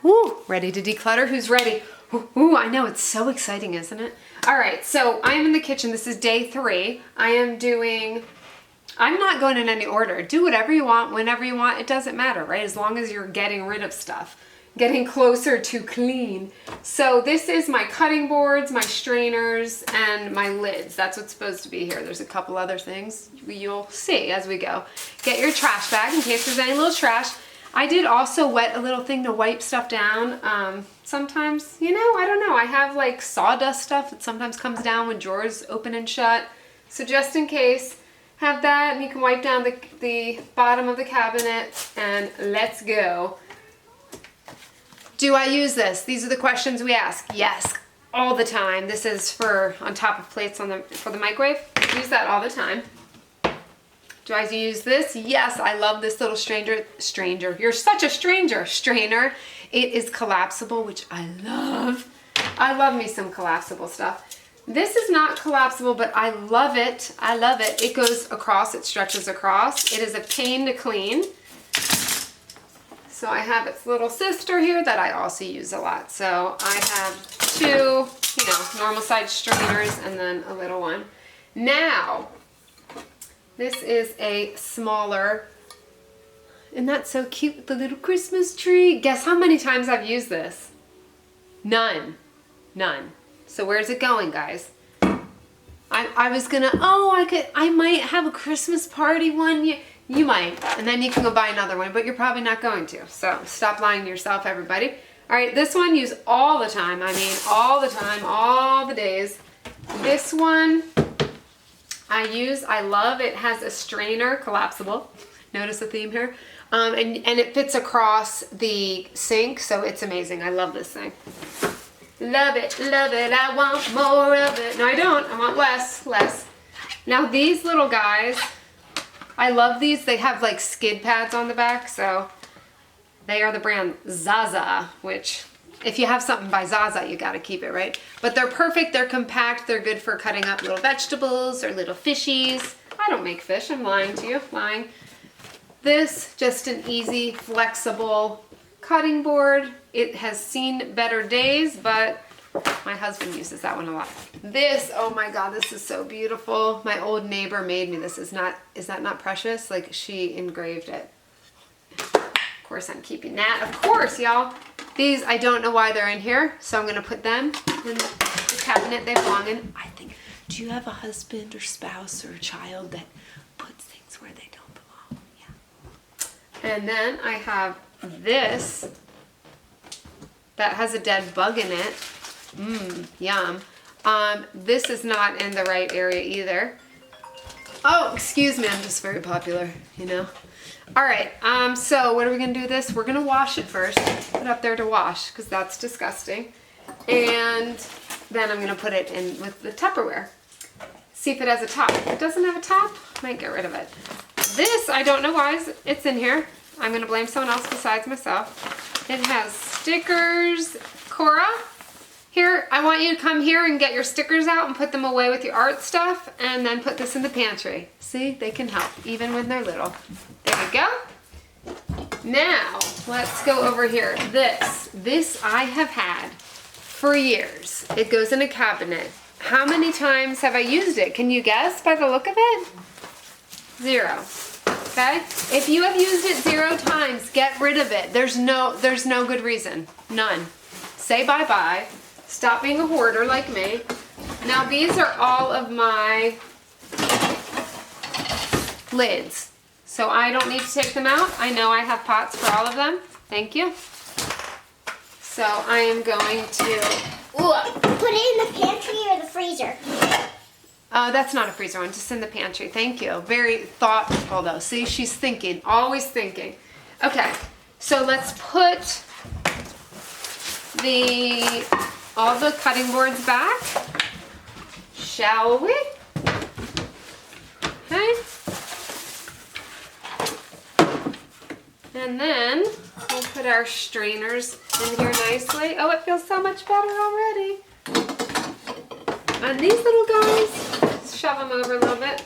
Woo, ready to declutter? Who's ready? Ooh, I know, it's so exciting, isn't it? All right, so I am in the kitchen. This is day 3. I'm not going in any order. Do whatever you want, whenever you want. It doesn't matter, right? As long as you're getting rid of stuff, getting closer to clean. So this is my cutting boards, my strainers, and my lids. That's what's supposed to be here. There's a couple other things you'll see as we go. Get your trash bag in case there's any little trash. I did also wet a little thing to wipe stuff down. Sometimes, you know, I don't know. I have like sawdust stuff that sometimes comes down when drawers open and shut. So just in case, have that, and you can wipe down the bottom of the cabinet, and let's go. Do I use this? These are the questions we ask. Yes, all the time. This is for on top of plates for the microwave. I use that all the time. Do I use this? Yes, I love this little stranger. You're such a strainer. It is collapsible, which I love. I love me some collapsible stuff. This is not collapsible, but I love it. I love it. It goes across, it stretches across. It is a pain to clean. So I have its little sister here that I also use a lot. So I have 2, normal size strainers and then a little one. Now, this is a smaller, isn't that so cute with the little Christmas tree? Guess how many times I've used this? None. So where's it going, guys? I was gonna, I might have a Christmas party one. You might, and then you can go buy another one, but you're probably not going to. So stop lying to yourself, everybody. All right, this one use all the time. I mean, all the time, all the days. This one I love. It has a strainer, collapsible. Notice the theme here. And it fits across the sink, so it's amazing. I love this thing. Love it, I want more of it. No, I don't, I want less. Now these little guys, I love these. They have like skid pads on the back, so they are the brand Zaza, which if you have something by Zaza, you gotta keep it, right? But they're perfect, they're compact, they're good for cutting up little vegetables or little fishies. I don't make fish, I'm lying to you, lying. This, just an easy, flexible cutting board. It has seen better days, but my husband uses that one a lot. This, oh my God, this is so beautiful. My old neighbor made me this. Is that not precious? Like, she engraved it. Of course I'm keeping that. Of course, y'all. These, I don't know why they're in here, so I'm gonna put them in the cabinet they belong in. I think, do you have a husband or spouse or a child that puts things where they don't belong? Yeah. And then I have this that has a dead bug in it. Yum. This is not in the right area either. Oh, excuse me, I'm just very popular, you know. All right, so what are we gonna do with this? We're gonna wash it first. Put it up there to wash, because that's disgusting. And then I'm gonna put it in with the Tupperware. See if it has a top. If it doesn't have a top, I might get rid of it. This, I don't know why it's in here. I'm gonna blame someone else besides myself. It has stickers. Cora, here, I want you to come here and get your stickers out and put them away with your art stuff, and then put this in the pantry. See, they can help, even when they're little. There we go. Now, let's go over here. This I have had for years. It goes in a cabinet. How many times have I used it? Can you guess by the look of it? 0. Okay? If you have used it 0 times, get rid of it. There's no good reason. None. Say bye-bye. Stop being a hoarder like me. Now these are all of my lids. So I don't need to take them out. I know I have pots for all of them. Thank you. So I am going to... Put it in the pantry or the freezer? That's not a freezer one, just in the pantry. Thank you. Very thoughtful though. See, she's thinking, always thinking. Okay, so let's put all the cutting boards back, shall we? Okay. And then we'll put our strainers in here nicely. Oh, it feels so much better already. And these little guys, shove them over a little bit.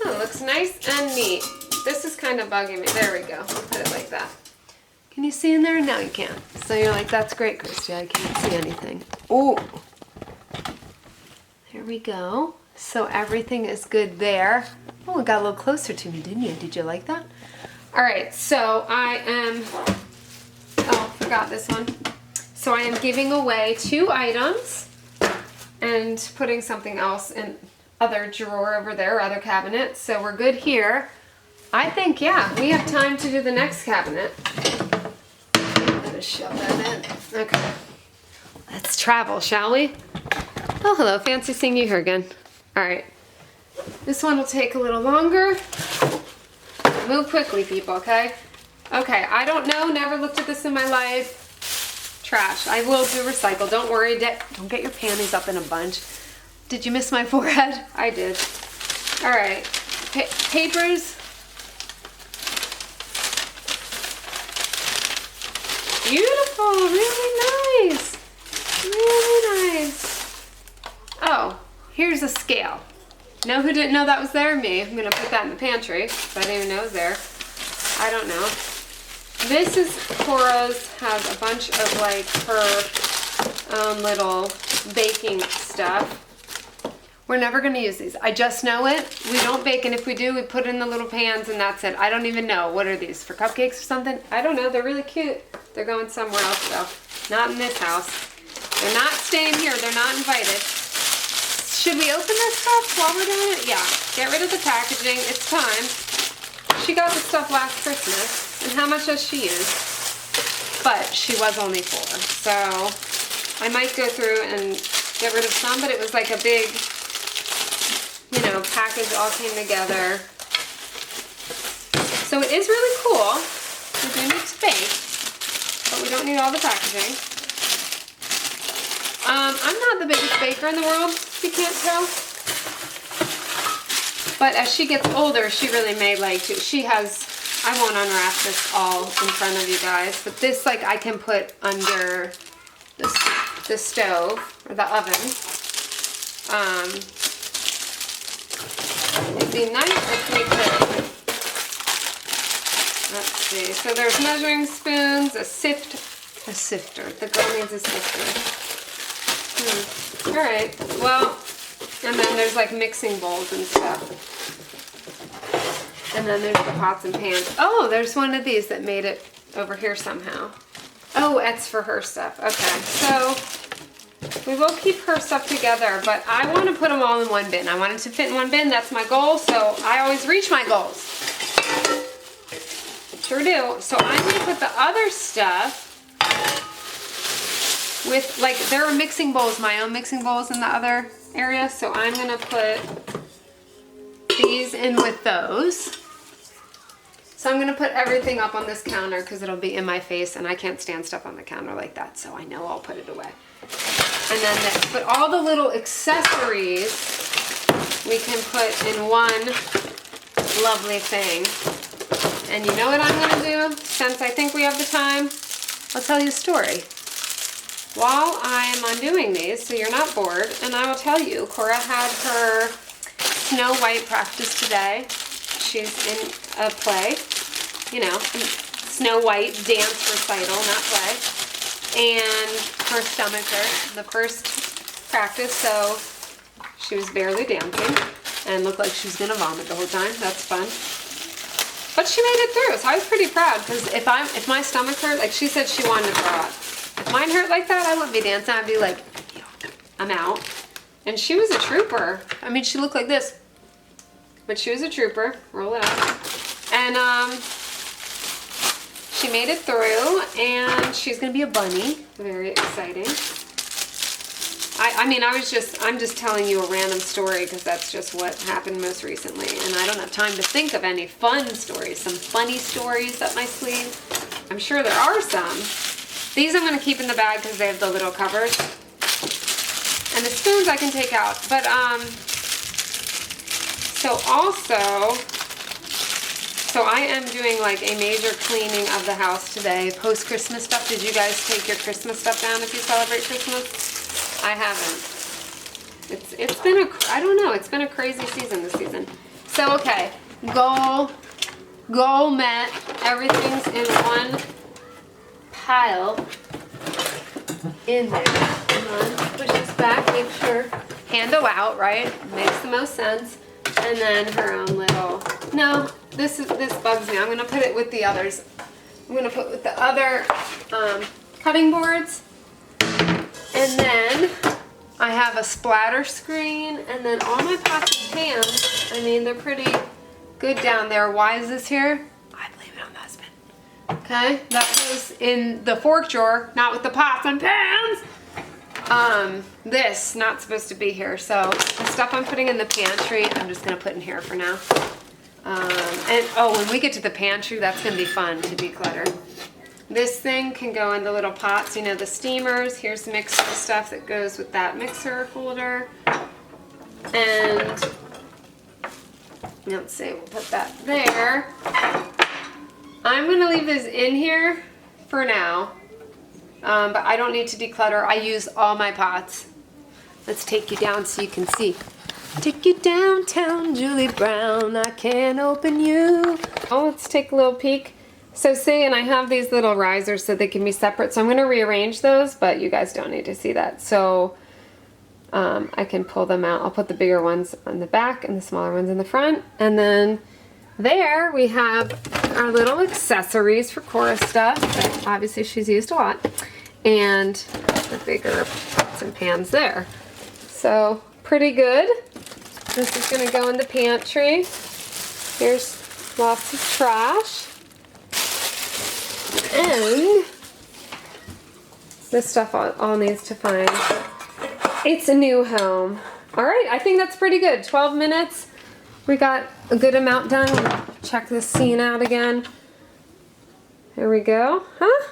Oh, it looks nice and neat. This is kind of bugging me. There we go. Put it like that. Can you see in there? No, you can't. So you're like, that's great, Christy. I can't see anything. Oh, there we go. So everything is good there. Oh, it got a little closer to me, didn't you? Did you like that? All right, so I am, oh, forgot this one. So I am giving away 2 items and putting something else in other drawer over there, other cabinet. So we're good here. I think, yeah, we have time to do the next cabinet. Shove that in. Okay. Let's travel, shall we? Oh, hello. Fancy seeing you here again. All right. This one will take a little longer. Move quickly, people, okay? Okay, I don't know. Never looked at this in my life. Trash. I will do recycle. Don't worry. Don't get your panties up in a bunch. Did you miss my forehead? I did. All right. Papers. Beautiful, really nice, really nice. Oh, here's a scale. Know who didn't know that was there? Me. I'm gonna put that in the pantry, because I didn't even know it was there. I don't know. This is Cora's, has a bunch of like her own little baking stuff. We're never gonna use these. I just know it. We don't bake, and if we do, we put it in the little pans and that's it. I don't even know. What are these, for cupcakes or something? I don't know, they're really cute. They're going somewhere else though. Not in this house. They're not staying here, they're not invited. Should we open this stuff while we're doing it? Yeah, get rid of the packaging, it's time. She got the stuff last Christmas, and how much does she use? But she was only 4, so I might go through and get rid of some, but it was like a big, you know, package all came together. So it is really cool. We do need to bake, but we don't need all the packaging. I'm not the biggest baker in the world, if you can't tell. But as she gets older, she really may like to. She has, I won't unwrap this all in front of you guys, but this like I can put under the stove or the oven. It'd be nice if we could, let's see, so there's measuring spoons, a sifter, the girl needs a sifter. All right, well, and then there's like mixing bowls and stuff. And then there's the pots and pans. Oh, there's one of these that made it over here somehow. Oh, it's for her stuff. Okay, so we will keep her stuff together, but I want to put them all in one bin. I want it to fit in one bin. That's my goal, so I always reach my goals. Sure do. So I'm going to put the other stuff with, like, there are mixing bowls, my own mixing bowls in the other area, so I'm going to put these in with those. So I'm going to put everything up on this counter because it'll be in my face, and I can't stand stuff on the counter like that, so I know I'll put it away. And then this, but all the little accessories we can put in one lovely thing. And you know what I'm going to do? Since I think we have the time, I'll tell you a story. While I am undoing these, so you're not bored, and I will tell you, Cora had her Snow White practice today. She's in a play, you know, Snow White dance recital, not play. And her stomach hurt the first practice, so she was barely dancing and looked like she was gonna vomit the whole time. That's fun. But she made it through, so I was pretty proud, because if my stomach hurt, like she said she wanted to throw up. If mine hurt like that, I wouldn't be dancing. I'd be like, I'm out. And she was a trooper. I mean, she looked like this, but she was a trooper. Roll it up. And she made it through, and she's gonna be a bunny. Very exciting. I'm just telling you a random story because that's just what happened most recently, and I don't have time to think of any fun stories, some funny stories up my sleeve. I'm sure there are some. These I'm going to keep in the bag because they have the little covers. And the spoons I can take out. But, so I am doing like a major cleaning of the house today. Post-Christmas stuff. Did you guys take your Christmas stuff down if you celebrate Christmas? I haven't. It's been I don't know, it's been a crazy season this season. So, okay. Goal met. Everything's in one pile in there. Come on, push this back, make sure, handle out, right? Makes the most sense. And then her own little, no, this bugs me. I'm gonna put it with the others. I'm gonna put with the other cutting boards. And then I have a splatter screen, and then all my pots and pans, I mean, they're pretty good down there. Why is this here? I blame it on the husband. Okay, that goes in the fork drawer, not with the pots and pans. This, not supposed to be here. So the stuff I'm putting in the pantry, I'm just gonna put in here for now. And oh, when we get to the pantry, that's gonna be fun to declutter. This thing can go in the little pots, you know, the steamers. Here's mixer stuff that goes with that mixer holder. And let's see, we'll put that there. I'm gonna leave this in here for now, but I don't need to declutter. I use all my pots. Let's take you down so you can see. Take you downtown, Julie Brown, I can't open you. Oh, let's take a little peek. So see, and I have these little risers so they can be separate. So I'm gonna rearrange those, but you guys don't need to see that. So I can pull them out. I'll put the bigger ones on the back and the smaller ones in the front. And then there we have our little accessories for Cora stuff that obviously she's used a lot. And the bigger pots and pans there. So pretty good. This is gonna go in the pantry. Here's lots of trash. And this stuff all needs to find its a new home. All right, I think that's pretty good. 12 minutes. We got a good amount done. Check this scene out again. Here we go. Huh?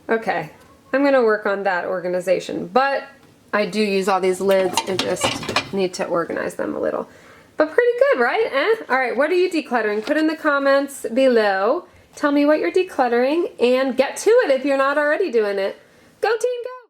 Okay, I'm gonna work on that organization, but I do use all these lids and just need to organize them a little. But pretty good, right? All right, what are you decluttering? Put in the comments below. Tell me what you're decluttering and get to it if you're not already doing it. Go team, go!